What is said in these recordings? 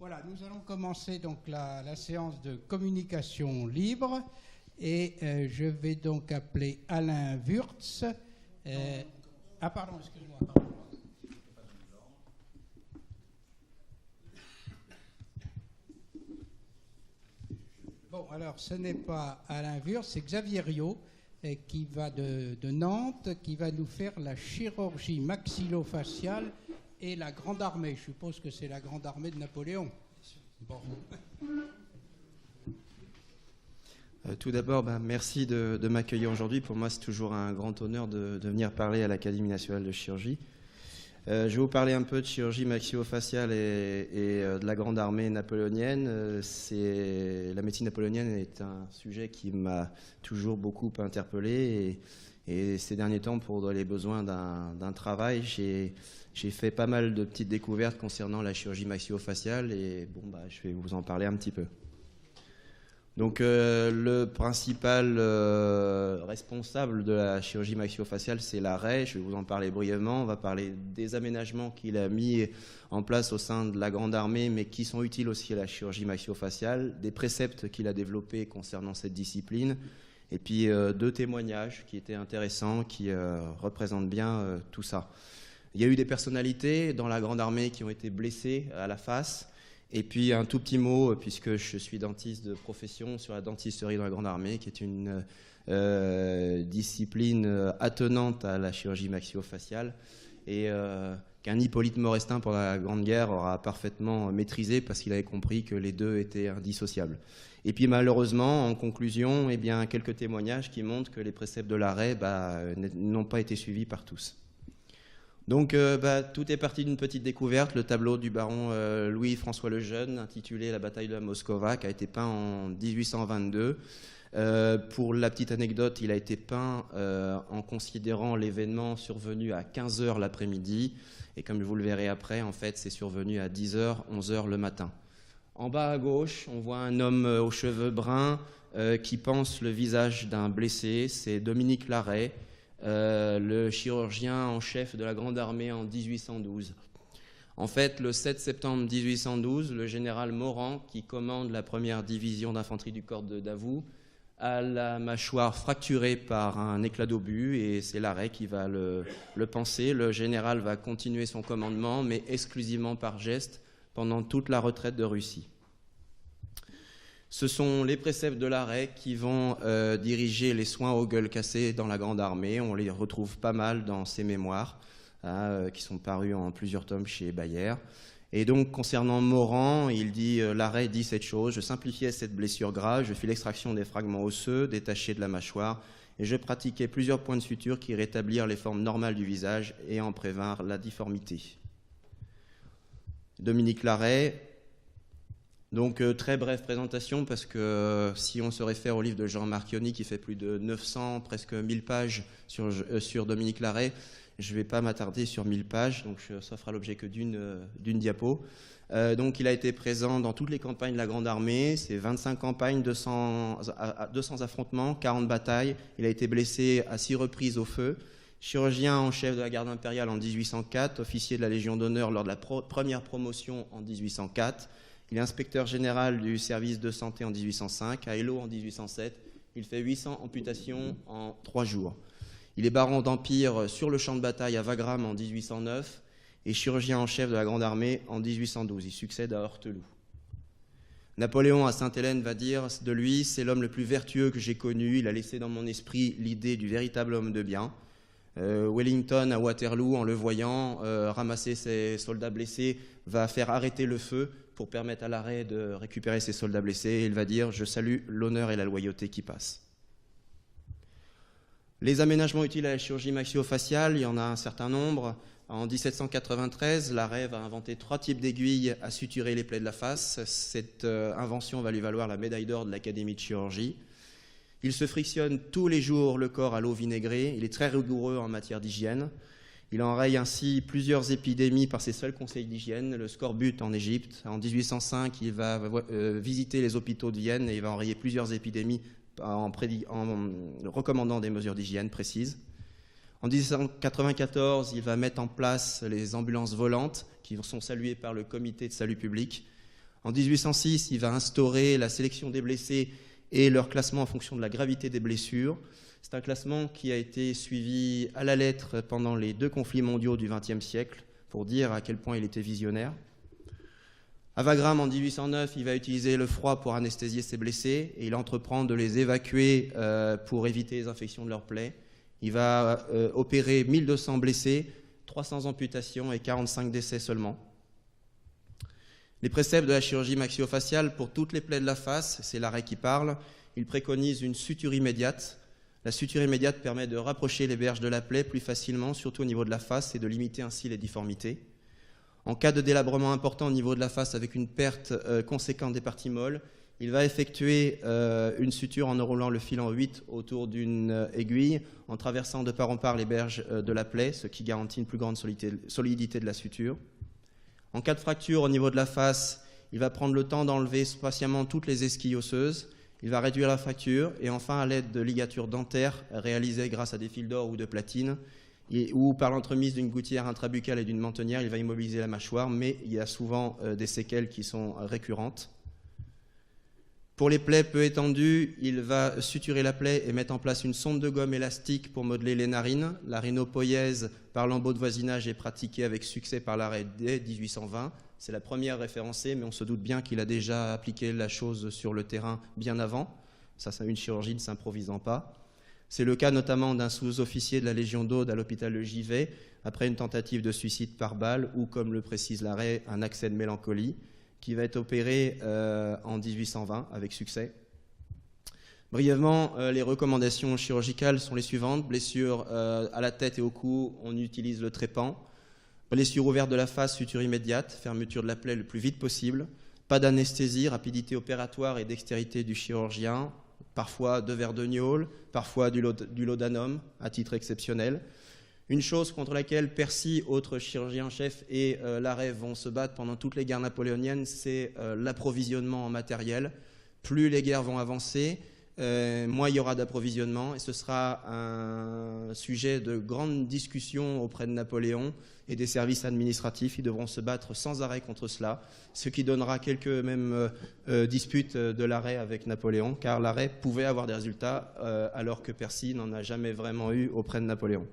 Voilà, nous allons commencer donc la séance de communication libre et je vais donc appeler Alain Wurtz. Pardon, excuse-moi. Bon, alors ce n'est pas Alain Wurtz, c'est Xavier Riot qui va de Nantes, qui va nous faire la chirurgie maxillofaciale et la Grande Armée. Je suppose que c'est la Grande Armée de Napoléon. Bon. Tout d'abord, merci de m'accueillir aujourd'hui. Pour moi, c'est toujours un grand honneur de venir parler à l'Académie nationale de chirurgie. Je vais vous parler un peu de chirurgie maxillofaciale et de la Grande Armée napoléonienne. La médecine napoléonienne est un sujet qui m'a toujours beaucoup interpellé. Et ces derniers temps, pour les besoins d'un travail, j'ai fait pas mal de petites découvertes concernant la chirurgie maxillofaciale et je vais vous en parler un petit peu. Donc le principal responsable de la chirurgie maxillofaciale, c'est l'arrêt. Je vais vous en parler brièvement. On va parler des aménagements qu'il a mis en place au sein de la Grande Armée, mais qui sont utiles aussi à la chirurgie maxillofaciale, des préceptes qu'il a développés concernant cette discipline, et puis deux témoignages qui étaient intéressants, qui représentent bien tout ça. Il y a eu des personnalités dans la Grande Armée qui ont été blessées à la face. Et puis un tout petit mot, puisque je suis dentiste de profession, sur la dentisterie dans la Grande Armée, qui est une discipline attenante à la chirurgie maxillofaciale et qu'un Hippolyte Morestin pendant la Grande Guerre aura parfaitement maîtrisé parce qu'il avait compris que les deux étaient indissociables. Et puis malheureusement, en conclusion, quelques témoignages qui montrent que les préceptes de l'arrêt n'ont pas été suivis par tous. Donc tout est parti d'une petite découverte, le tableau du baron Louis-François le Jeune, intitulé « La bataille de la Moskova », qui a été peint en 1822. Pour la petite anecdote, il a été peint en considérant l'événement survenu à 15h l'après-midi. Et comme vous le verrez après, en fait, c'est survenu à 10h, 11h le matin. En bas à gauche, on voit un homme aux cheveux bruns qui panse le visage d'un blessé. C'est Dominique Larrey, le chirurgien en chef de la Grande Armée en 1812. En fait, le 7 septembre 1812, le général Morand, qui commande la première division d'infanterie du corps de Davout, a la mâchoire fracturée par un éclat d'obus et c'est Larrey qui va le panser. Le général va continuer son commandement, mais exclusivement par geste, pendant toute la retraite de Russie. Ce sont les préceptes de l'arrêt qui vont diriger les soins aux gueules cassées dans la Grande Armée. On les retrouve pas mal dans ses mémoires, qui sont parus en plusieurs tomes chez Bayer. Et donc, concernant Morand, il dit l'arrêt dit cette chose: je simplifiais cette blessure grave, je fis l'extraction des fragments osseux détachés de la mâchoire, et je pratiquais plusieurs points de suture qui rétablirent les formes normales du visage et en prévinrent la difformité. Dominique Larrey. Donc, très brève présentation, parce que si on se réfère au livre de Jean Marchionni, qui fait plus de 900, presque 1000 pages sur Dominique Larrey, je ne vais pas m'attarder sur 1000 pages, donc ça fera l'objet que d'une diapo. Donc, il a été présent dans toutes les campagnes de la Grande Armée, c'est 25 campagnes, 200 affrontements, 40 batailles. Il a été blessé à 6 reprises au feu. Chirurgien en chef de la garde impériale en 1804, officier de la Légion d'honneur lors de la première promotion en 1804. Il est inspecteur général du service de santé en 1805, à Eylau en 1807. Il fait 800 amputations en 3 jours. Il est baron d'Empire sur le champ de bataille à Wagram en 1809 et chirurgien en chef de la Grande Armée en 1812. Il succède à Horteloup. Napoléon à Sainte-Hélène va dire de lui: c'est l'homme le plus vertueux que j'ai connu. Il a laissé dans mon esprit l'idée du véritable homme de bien. Wellington à Waterloo, en le voyant ramasser ses soldats blessés, va faire arrêter le feu pour permettre à l'arrêt de récupérer ses soldats blessés. Et il va dire: je salue l'honneur et la loyauté qui passent. Les aménagements utiles à la chirurgie maxillofaciale, il y en a un certain nombre. En 1793, Larrey va inventer 3 types d'aiguilles à suturer les plaies de la face. Cette invention va lui valoir la médaille d'or de l'Académie de chirurgie. Il se frictionne tous les jours le corps à l'eau vinaigrée. Il est très rigoureux en matière d'hygiène. Il enraye ainsi plusieurs épidémies par ses seuls conseils d'hygiène. Le scorbut en Égypte. En 1805, il va visiter les hôpitaux de Vienne et il va enrayer plusieurs épidémies en recommandant des mesures d'hygiène précises. En 1894, il va mettre en place les ambulances volantes qui sont saluées par le comité de salut public. En 1806, il va instaurer la sélection des blessés et leur classement en fonction de la gravité des blessures. C'est un classement qui a été suivi à la lettre pendant les 2 conflits mondiaux du XXe siècle, pour dire à quel point il était visionnaire. À Wagram, en 1809, il va utiliser le froid pour anesthésier ses blessés et il entreprend de les évacuer pour éviter les infections de leurs plaies. Il va opérer 1200 blessés, 300 amputations et 45 décès seulement. Les préceptes de la chirurgie maxillofaciale pour toutes les plaies de la face, c'est l'arrêt qui parle. Il préconise une suture immédiate. La suture immédiate permet de rapprocher les berges de la plaie plus facilement, surtout au niveau de la face, et de limiter ainsi les difformités. En cas de délabrement important au niveau de la face avec une perte conséquente des parties molles, il va effectuer une suture en enroulant le fil en 8 autour d'une aiguille, en traversant de part en part les berges de la plaie, ce qui garantit une plus grande solidité de la suture. En cas de fracture au niveau de la face, il va prendre le temps d'enlever patiemment toutes les esquilles osseuses. Il va réduire la fracture et enfin, à l'aide de ligatures dentaires réalisées grâce à des fils d'or ou de platine, ou par l'entremise d'une gouttière intrabuccale et d'une mentonnière, il va immobiliser la mâchoire, mais il y a souvent des séquelles qui sont récurrentes. Pour les plaies peu étendues, il va suturer la plaie et mettre en place une sonde de gomme élastique pour modeler les narines. La rhinopoïèse par lambeau de voisinage est pratiquée avec succès par l'arrêt dès 1820. C'est la première référencée, mais on se doute bien qu'il a déjà appliqué la chose sur le terrain bien avant. Ça, c'est une chirurgie ne s'improvisant pas. C'est le cas notamment d'un sous-officier de la Légion d'Aude à l'hôpital de Givet, après une tentative de suicide par balle, ou, comme le précise l'arrêt, un accès de mélancolie, qui va être opéré en 1820 avec succès. Brièvement, les recommandations chirurgicales sont les suivantes. Blessure à la tête et au cou, on utilise le trépan. Blessure ouverte de la face, suture immédiate, fermeture de la plaie le plus vite possible. Pas d'anesthésie, rapidité opératoire et dextérité du chirurgien. Parfois 2 verres de gnôle, parfois du laudanum, à titre exceptionnel. Une chose contre laquelle Percy, autre chirurgien-chef, et l'arrêt vont se battre pendant toutes les guerres napoléoniennes, c'est l'approvisionnement en matériel. Plus les guerres vont avancer, moins il y aura d'approvisionnement, et ce sera un sujet de grande discussion auprès de Napoléon et des services administratifs. Ils devront se battre sans arrêt contre cela, ce qui donnera quelques même disputes de l'arrêt avec Napoléon, car l'arrêt pouvait avoir des résultats alors que Percy n'en a jamais vraiment eu auprès de Napoléon.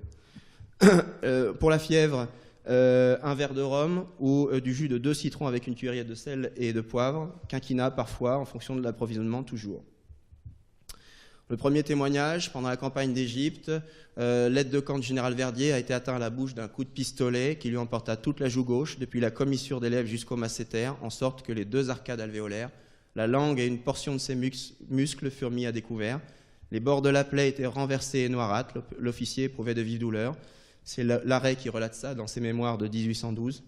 Pour la fièvre, un verre de rhum ou du jus de 2 citrons avec une cuillerée de sel et de poivre, quinquina parfois, en fonction de l'approvisionnement toujours. Le premier témoignage, pendant la campagne d'Égypte, l'aide de camp du général Verdier a été atteint à la bouche d'un coup de pistolet qui lui emporta toute la joue gauche, depuis la commissure des lèvres jusqu'au masséter, en sorte que les 2 arcades alvéolaires, la langue et une portion de ses muscles furent mis à découvert. Les bords de la plaie étaient renversés et noirâtres. L'officier éprouvait de vives douleurs. C'est l'arrêt qui relate ça dans ses mémoires de 1812.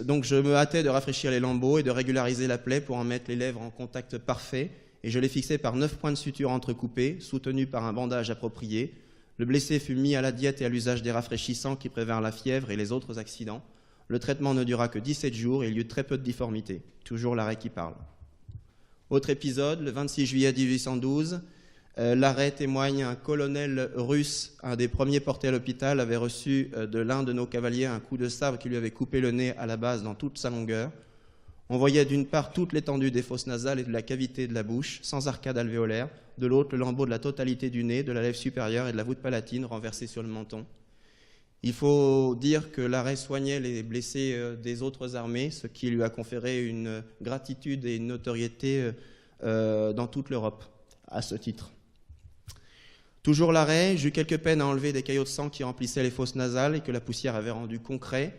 Donc je me hâtais de rafraîchir les lambeaux et de régulariser la plaie pour en mettre les lèvres en contact parfait, et je les fixais par 9 points de suture entrecoupés, soutenus par un bandage approprié. Le blessé fut mis à la diète et à l'usage des rafraîchissants qui prévinrent la fièvre et les autres accidents. Le traitement ne dura que 17 jours et il y eut très peu de difformités. Toujours l'arrêt qui parle. Autre épisode, le 26 juillet 1812, l'arrêt témoigne un colonel russe, un des premiers portés à l'hôpital, avait reçu de l'un de nos cavaliers un coup de sabre qui lui avait coupé le nez à la base dans toute sa longueur. On voyait d'une part toute l'étendue des fosses nasales et de la cavité de la bouche, sans arcade alvéolaire, de l'autre le lambeau de la totalité du nez, de la lèvre supérieure et de la voûte palatine renversée sur le menton. Il faut dire que l'arrêt soignait les blessés des autres armées, ce qui lui a conféré une gratitude et une notoriété dans toute l'Europe, à ce titre. Toujours l'arrêt, j'eus quelques peines à enlever des caillots de sang qui remplissaient les fosses nasales et que la poussière avait rendu concret.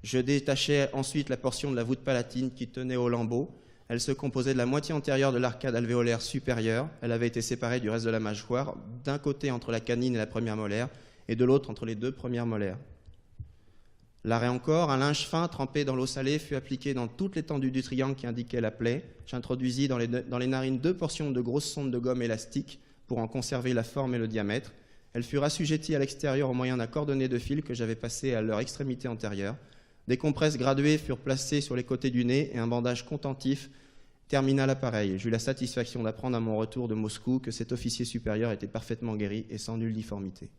Je détachai ensuite la portion de la voûte palatine qui tenait au lambeau. Elle se composait de la moitié antérieure de l'arcade alvéolaire supérieure. Elle avait été séparée du reste de la mâchoire, d'un côté entre la canine et la première molaire, et de l'autre entre les 2 premières molaires. L'arrêt encore, un linge fin trempé dans l'eau salée fut appliqué dans toute l'étendue du triangle qui indiquait la plaie. J'introduisis dans les narines 2 portions de grosses sondes de gomme élastique pour en conserver la forme et le diamètre. Elles furent assujetties à l'extérieur au moyen d'un cordonnet de fil que j'avais passé à leur extrémité antérieure. Des compresses graduées furent placées sur les côtés du nez et un bandage contentif termina l'appareil. J'eus la satisfaction d'apprendre à mon retour de Moscou que cet officier supérieur était parfaitement guéri et sans nulle difformité.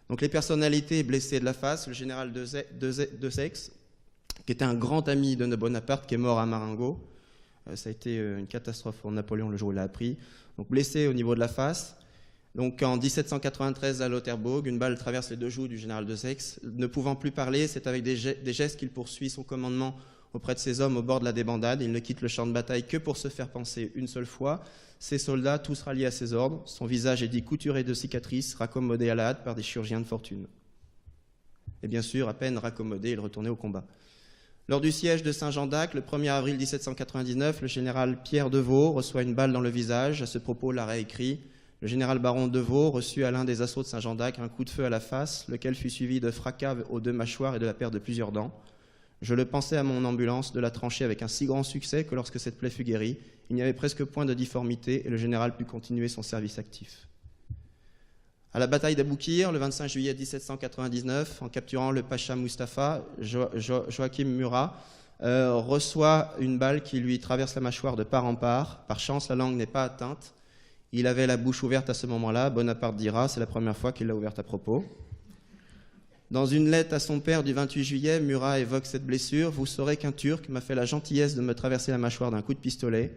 Donc les personnalités blessées de la face, le général Desaix, qui était un grand ami de Bonaparte, qui est mort à Marengo. Ça a été une catastrophe pour Napoléon le jour où il l'a appris. Donc blessé au niveau de la face. Donc en 1793 à Lauterbourg, une balle traverse les 2 joues du général de Saix. Ne pouvant plus parler, c'est avec des gestes qu'il poursuit son commandement auprès de ses hommes au bord de la débandade. Il ne quitte le champ de bataille que pour se faire panser une seule fois. Ses soldats, tous ralliés à ses ordres. Son visage est dit couturé de cicatrices, raccommodé à la hâte par des chirurgiens de fortune. Et bien sûr, à peine raccommodé, il retournait au combat. Lors du siège de Saint-Jean-d'Acre, le 1er avril 1799, le général Pierre Deveau reçoit une balle dans le visage. À ce propos, l'arrêt écrit « Le général baron Deveau reçut à l'un des assauts de Saint-Jean-d'Acre un coup de feu à la face, lequel fut suivi de fracas aux 2 mâchoires et de la perte de plusieurs dents. Je le pensais à mon ambulance de la trancher avec un si grand succès que lorsque cette plaie fut guérie, il n'y avait presque point de difformité et le général put continuer son service actif. » À la bataille d'Aboukir, le 25 juillet 1799, en capturant le pacha Mustapha, Joachim Murat reçoit une balle qui lui traverse la mâchoire de part en part. Par chance, la langue n'est pas atteinte. Il avait la bouche ouverte à ce moment-là. Bonaparte dira, c'est la première fois qu'il l'a ouverte à propos. Dans une lettre à son père du 28 juillet, Murat évoque cette blessure. « Vous saurez qu'un Turc m'a fait la gentillesse de me traverser la mâchoire d'un coup de pistolet.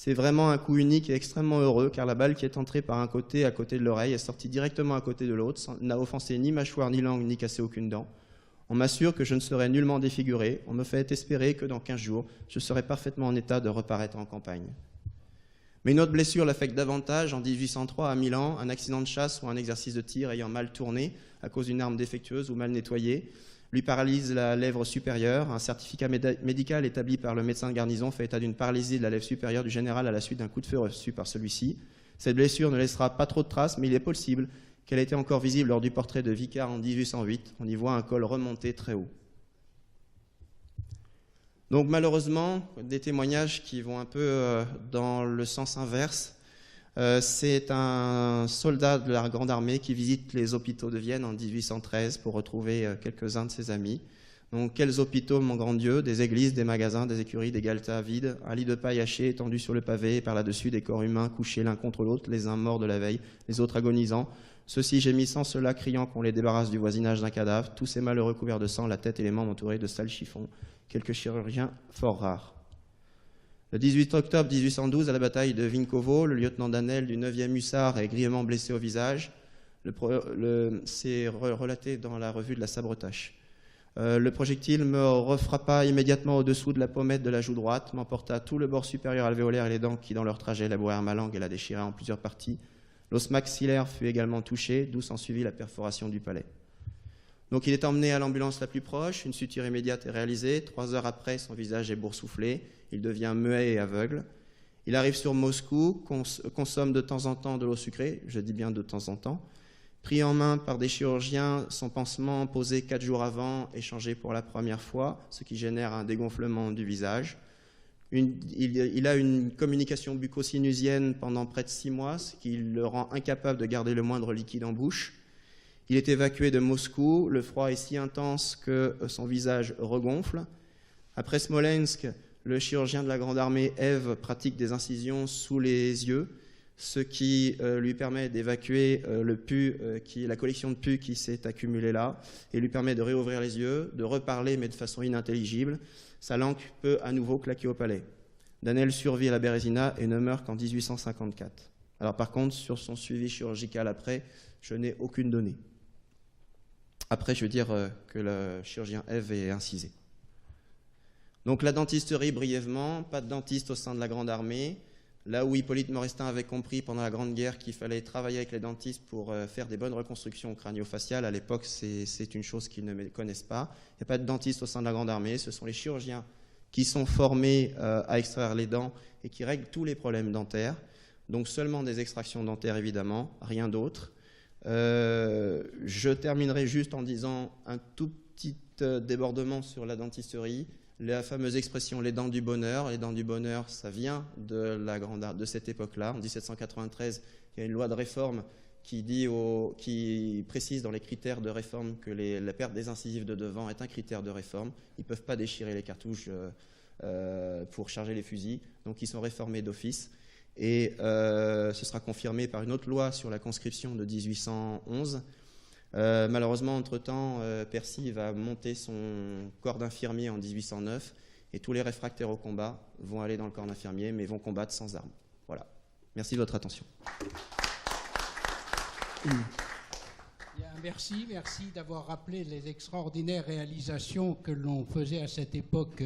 C'est vraiment un coup unique et extrêmement heureux, car la balle qui est entrée par un côté à côté de l'oreille est sortie directement à côté de l'autre, n'a offensé ni mâchoire, ni langue, ni cassé aucune dent. On m'assure que je ne serai nullement défiguré. On me fait espérer que dans 15 jours, je serai parfaitement en état de reparaître en campagne. » Mais une autre blessure l'affecte davantage. En 1803, à Milan, un accident de chasse ou un exercice de tir ayant mal tourné à cause d'une arme défectueuse ou mal nettoyée lui paralyse la lèvre supérieure. Un certificat médical établi par le médecin de garnison fait état d'une paralysie de la lèvre supérieure du général à la suite d'un coup de feu reçu par celui-ci. Cette blessure ne laissera pas trop de traces, mais il est possible qu'elle ait été encore visible lors du portrait de Vicard en 1808. On y voit un col remonté très haut. Donc malheureusement, des témoignages qui vont un peu dans le sens inverse. C'est un soldat de la Grande Armée qui visite les hôpitaux de Vienne en 1813 pour retrouver quelques-uns de ses amis. Donc, quels hôpitaux, mon grand Dieu? Des églises, des magasins, des écuries, des galetas vides, un lit de paille haché étendu sur le pavé, et par là-dessus des corps humains couchés l'un contre l'autre, les uns morts de la veille, les autres agonisants, ceux-ci gémissant, ceux-là criant qu'on les débarrasse du voisinage d'un cadavre, tous ces malheureux couverts de sang, la tête et les membres entourés de sales chiffons, quelques chirurgiens fort rares. Le 18 octobre 1812, à la bataille de Vinkovo, le lieutenant Danel du 9e hussard est grièvement blessé au visage. C'est relaté dans la revue de la Sabretache. Le projectile me refrappa immédiatement au-dessous de la pommette de la joue droite, m'emporta tout le bord supérieur alvéolaire et les dents qui, dans leur trajet, labourèrent ma langue et la déchirèrent en plusieurs parties. L'os maxillaire fut également touché, d'où s'ensuivit la perforation du palais. Donc il est emmené à l'ambulance la plus proche, une suture immédiate est réalisée, 3 heures après, son visage est boursouflé, il devient muet et aveugle. Il arrive sur Moscou, consomme de temps en temps de l'eau sucrée, je dis bien de temps en temps, pris en main par des chirurgiens, son pansement posé 4 jours avant est changé pour la première fois, ce qui génère un dégonflement du visage. Il a une communication bucco-sinusienne pendant près de 6 mois, ce qui le rend incapable de garder le moindre liquide en bouche. Il est évacué de Moscou, le froid est si intense que son visage regonfle. Après Smolensk, le chirurgien de la Grande Armée, Ève, pratique des incisions sous les yeux, ce qui lui permet d'évacuer le pus, la collection de pus qui s'est accumulée là, et lui permet de réouvrir les yeux, de reparler mais de façon inintelligible. Sa langue peut à nouveau claquer au palais. Danel survit à la Bérésina et ne meurt qu'en 1854. Alors par contre, sur son suivi chirurgical après, je n'ai aucune donnée. Après, je veux dire que le chirurgien Ève est incisé. Donc la dentisterie, brièvement, pas de dentiste au sein de la Grande Armée. Là où Hippolyte Morestin avait compris pendant la Grande Guerre qu'il fallait travailler avec les dentistes pour faire des bonnes reconstructions crânio-faciales, à l'époque, c'est une chose qu'ils ne connaissent pas. Il n'y a pas de dentiste au sein de la Grande Armée. Ce sont les chirurgiens qui sont formés à extraire les dents et qui règlent tous les problèmes dentaires. Donc seulement des extractions dentaires, évidemment, rien d'autre. Je terminerai juste en disant un tout petit débordement sur la dentisterie. La fameuse expression « les dents du bonheur ». Les dents du bonheur, ça vient de cette époque-là. En 1793, il y a une loi de réforme qui précise dans les critères de réforme que la perte des incisives de devant est un critère de réforme. Ils ne peuvent pas déchirer les cartouches pour charger les fusils, donc ils sont réformés d'office. Et ce sera confirmé par une autre loi sur la conscription de 1811. Malheureusement, entre-temps, Percy va monter son corps d'infirmier en 1809 et tous les réfractaires au combat vont aller dans le corps d'infirmier mais vont combattre sans armes. Voilà. Merci de votre attention. Bien, merci d'avoir rappelé les extraordinaires réalisations que l'on faisait à cette époque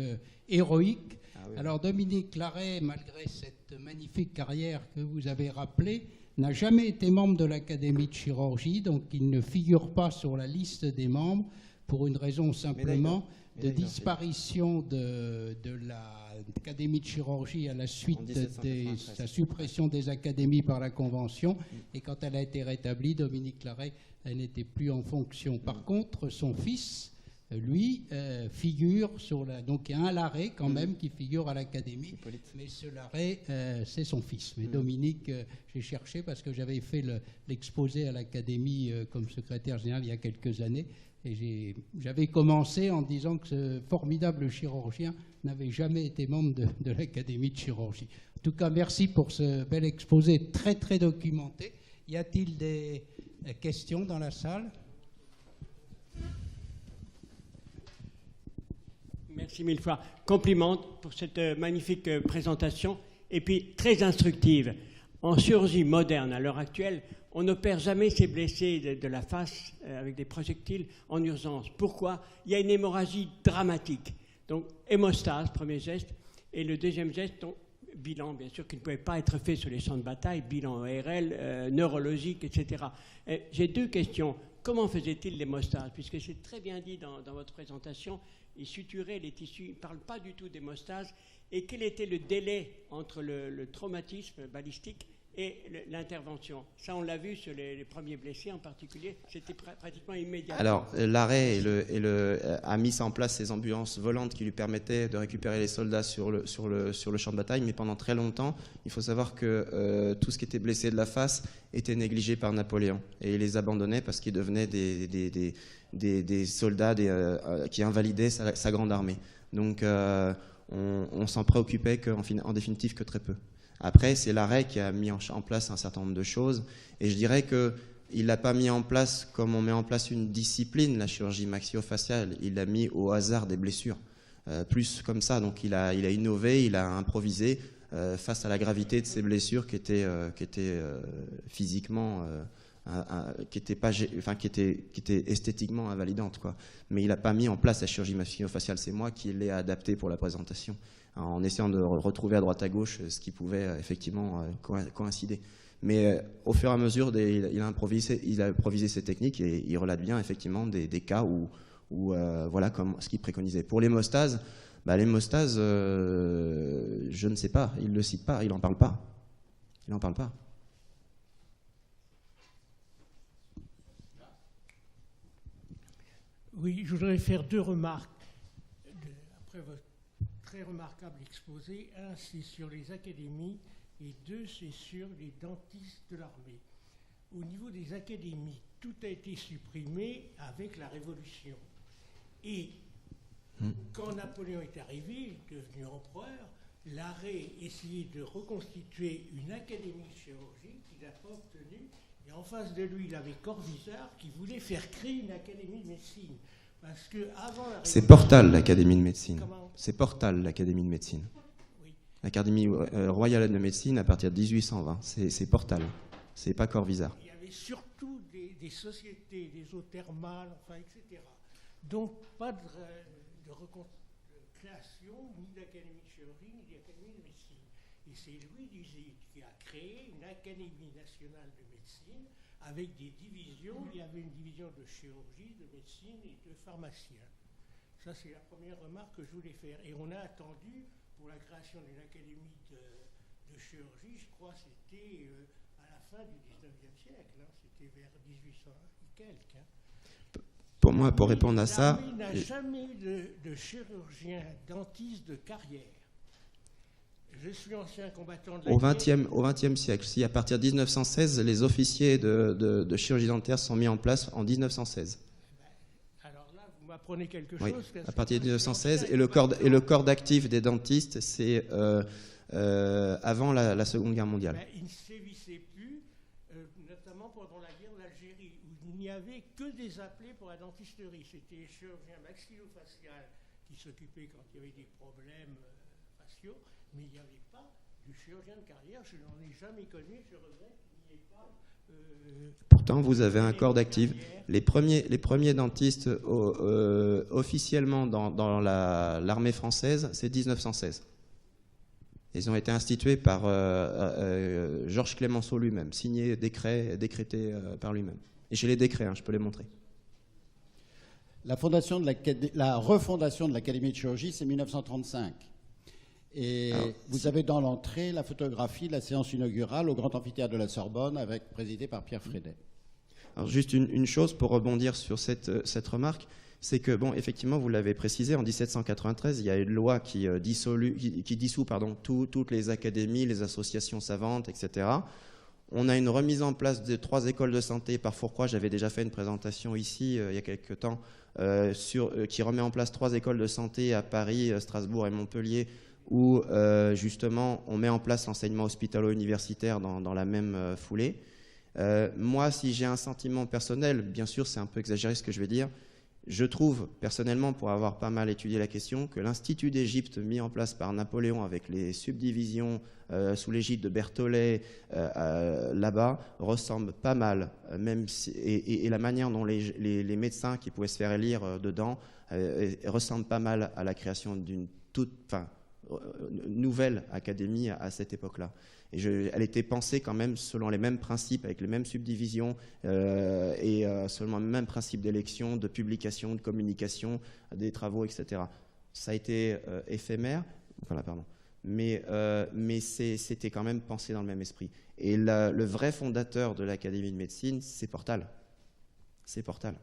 héroïque. Ah oui. Alors Dominique Larrey, malgré cette magnifique carrière que vous avez rappelée, n'a jamais été membre de l'Académie de chirurgie, donc il ne figure pas sur la liste des membres pour une raison simplement de disparition de l'Académie de chirurgie à la suite de sa suppression des académies par la Convention. Et quand elle a été rétablie, Dominique Larrey, elle n'était plus en fonction. Par contre, son fils, lui, figure sur la... Donc il y a un Larrey quand même qui figure à l'Académie, mais ce Larrey, c'est son fils. Mais Dominique, j'ai cherché parce que j'avais fait l'exposé à l'Académie comme secrétaire général il y a quelques années, et j'avais commencé en disant que ce formidable chirurgien n'avait jamais été membre de l'Académie de chirurgie. En tout cas, merci pour ce bel exposé très très documenté. Y a-t-il des questions dans la salle ? Merci mille fois. Compliments pour cette magnifique présentation et puis très instructive. En chirurgie moderne, à l'heure actuelle, on n'opère jamais ces blessés de la face avec des projectiles en urgence. Pourquoi ? Il y a une hémorragie dramatique. Donc, hémostase, premier geste. Et le deuxième geste, donc, bilan, bien sûr, qui ne pouvait pas être fait sur les champs de bataille, bilan ORL, neurologique, etc. J'ai deux questions. Comment faisait-il l'hémostase ? Puisque c'est très bien dit dans votre présentation, il suturait les tissus, il ne parle pas du tout d'hémostase. Et quel était le délai entre le traumatisme balistique et l'intervention? Ça, on l'a vu sur les premiers blessés en particulier, c'était pratiquement immédiat. Alors, Larrey a mis en place ces ambulances volantes qui lui permettaient de récupérer les soldats sur le champ de bataille, mais pendant très longtemps, il faut savoir que tout ce qui était blessé de la face était négligé par Napoléon, et il les abandonnait parce qu'ils devenaient des soldats qui invalidaient sa grande armée. Donc, on s'en préoccupait en définitive que très peu. Après, c'est Larrey qui a mis en place un certain nombre de choses, et je dirais qu'il ne l'a pas mis en place comme on met en place une discipline, la chirurgie maxillofaciale. Il l'a mis au hasard des blessures, plus comme ça. Donc il a innové, il a improvisé face à la gravité de ces blessures qui étaient physiquement, qui étaient esthétiquement invalidantes, quoi. Mais il n'a pas mis en place la chirurgie maxillofaciale. C'est moi qui l'ai adapté pour la présentation, en essayant de retrouver à droite à gauche ce qui pouvait effectivement coïncider. Mais au fur et à mesure, il a improvisé ses techniques, et il relate bien effectivement des cas où voilà comme ce qu'il préconisait. Pour l'hémostase, l'hémostase, je ne sais pas, il ne le cite pas, il n'en parle pas. Il n'en parle pas. Oui, je voudrais faire deux remarques après votre très remarquable exposé. Un, c'est sur les académies, et deux, c'est sur les dentistes de l'armée. Au niveau des académies, tout a été supprimé avec la Révolution. Et quand Napoléon est arrivé, devenu empereur, Larrey essayait de reconstituer une académie de chirurgie qu'il n'a pas obtenue. Et en face de lui, il avait Corvisart qui voulait faire créer une académie de médecine. Parce que avant la c'est Portal, l'Académie de médecine. Comment ? C'est Portal, l'Académie de médecine. Oui. L'Académie royale de médecine à partir de 1820. C'est Portal, c'est pas Corvisart. Il y avait surtout des sociétés, des eaux thermales, enfin, etc. Donc pas de création ni d'académie de chirurgie ni d'académie de médecine. Et c'est Louis Dusit qui a créé une académie nationale de médecine avec des divisions. Il y avait une division de chirurgie, de médecine et de pharmacien. Ça, c'est la première remarque que je voulais faire. Et on a attendu pour la création d'une académie de chirurgie, je crois que c'était à la fin du 19e siècle, hein. C'était vers 1800 et quelques. Hein. Pour moi, pour répondre à ça... L'armée n'a jamais eu de chirurgien dentiste de carrière. Je suis ancien combattant de la guerre. Au XXe siècle, si à partir de 1916, les officiers de chirurgie dentaire sont mis en place en 1916. Alors là, vous m'apprenez quelque Oui, chose. à partir de 1916, et le corps d'actifs des dentistes, c'est avant la Seconde Guerre mondiale. Il ne sévissait plus, notamment pendant la guerre d'Algérie, où il n'y avait que des appelés pour la dentisterie. C'était les chirurgiens maxillofacial qui s'occupaient quand il y avait des problèmes faciaux, mais il n'y avait pas du chirurgien de carrière. Je n'en ai jamais connu, je regrette qu'il n'y ait pas... Pourtant, vous avez un corps d'actifs. Les premiers dentistes officiellement dans l'armée française, c'est 1916. Ils ont été institués par Georges Clemenceau lui-même, signé, décrété par lui-même. Et j'ai les décrets, je peux les montrer. La refondation de l'Académie de chirurgie, c'est 1935. Et vous avez dans l'entrée la photographie de la séance inaugurale au Grand Amphithéâtre de la Sorbonne, présidée par Pierre Frédet. Alors juste une chose pour rebondir sur cette remarque, c'est que, bon, effectivement, vous l'avez précisé, en 1793, il y a une loi qui dissout toutes les académies, les associations savantes, etc. On a une remise en place de 3 écoles de santé par Fourcroy. J'avais déjà fait une présentation ici, il y a quelques temps, qui remet en place 3 écoles de santé à Paris, Strasbourg et Montpellier, où justement on met en place l'enseignement hospitalo-universitaire dans la même foulée. Moi, si j'ai un sentiment personnel, bien sûr c'est un peu exagéré ce que je vais dire, je trouve personnellement, pour avoir pas mal étudié la question, que l'Institut d'Égypte mis en place par Napoléon avec les subdivisions sous l'égide de Berthollet là-bas ressemble pas mal, même si, et la manière dont les médecins qui pouvaient se faire élire dedans ressemble pas mal à la création d'une nouvelle académie à cette époque-là. Et elle était pensée quand même selon les mêmes principes, avec les mêmes subdivisions et selon les mêmes principes d'élection, de publication, de communication, des travaux, etc. Ça a été éphémère, voilà, pardon. Mais c'était quand même pensé dans le même esprit. Et le vrai fondateur de l'Académie de médecine, c'est Portal. C'est Portal.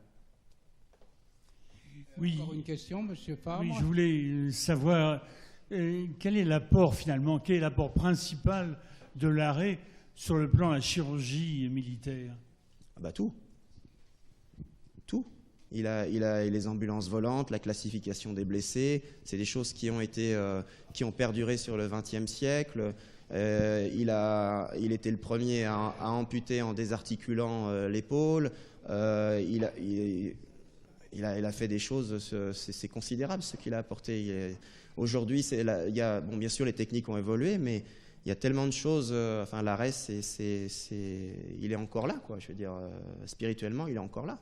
Oui. Encore une question, Monsieur Fabre. Oui, je voulais savoir quel est l'apport finalement, quel est l'apport principal de l'arrêt sur le plan de la chirurgie militaire? Tout. Il a les ambulances volantes, la classification des blessés, c'est des choses qui ont perduré sur le XXe siècle. Il était le premier à amputer en désarticulant l'épaule. Il a fait des choses, c'est considérable ce qu'il a apporté. Aujourd'hui, bien sûr, les techniques ont évolué, mais il y a tellement de choses. L'arrêt, il est encore là, quoi. Je veux dire, spirituellement, il est encore là.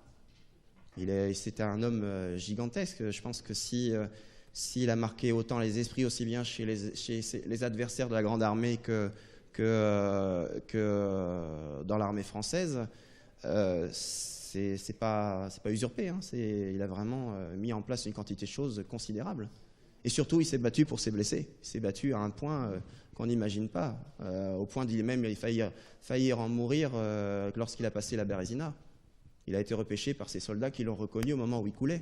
C'était un homme gigantesque. Je pense que s'il a marqué autant les esprits, aussi bien chez les adversaires de la Grande Armée que dans l'armée française, c'est pas usurpé. Il a vraiment mis en place une quantité de choses considérables. Et surtout, il s'est battu pour ses blessés. Il s'est battu à un point qu'on n'imagine pas, au point d'il faillir en mourir lorsqu'il a passé la Bérésina. Il a été repêché par ses soldats qui l'ont reconnu au moment où il coulait.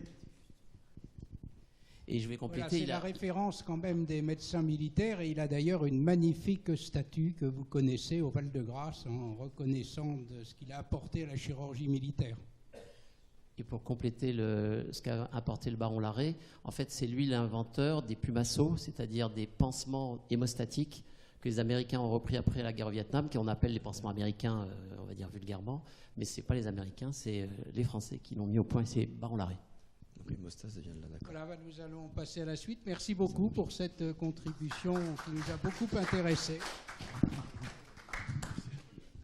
Et je vais compléter. Voilà, c'est la référence quand même des médecins militaires, et il a d'ailleurs une magnifique statue que vous connaissez au Val-de-Grâce, en reconnaissant de ce qu'il a apporté à la chirurgie militaire. Et pour compléter ce qu'a apporté le baron Larrey, en fait, c'est lui l'inventeur des plumassos, c'est-à-dire des pansements hémostatiques que les Américains ont repris après la guerre au Vietnam, qu'on appelle les pansements américains, on va dire vulgairement, mais ce n'est pas les Américains, c'est les Français qui l'ont mis au point, et c'est baron Larrey. Donc l'hémostase vient de là, d'accord. Voilà, nous allons passer à la suite. Merci beaucoup pour cette contribution qui nous a beaucoup intéressés.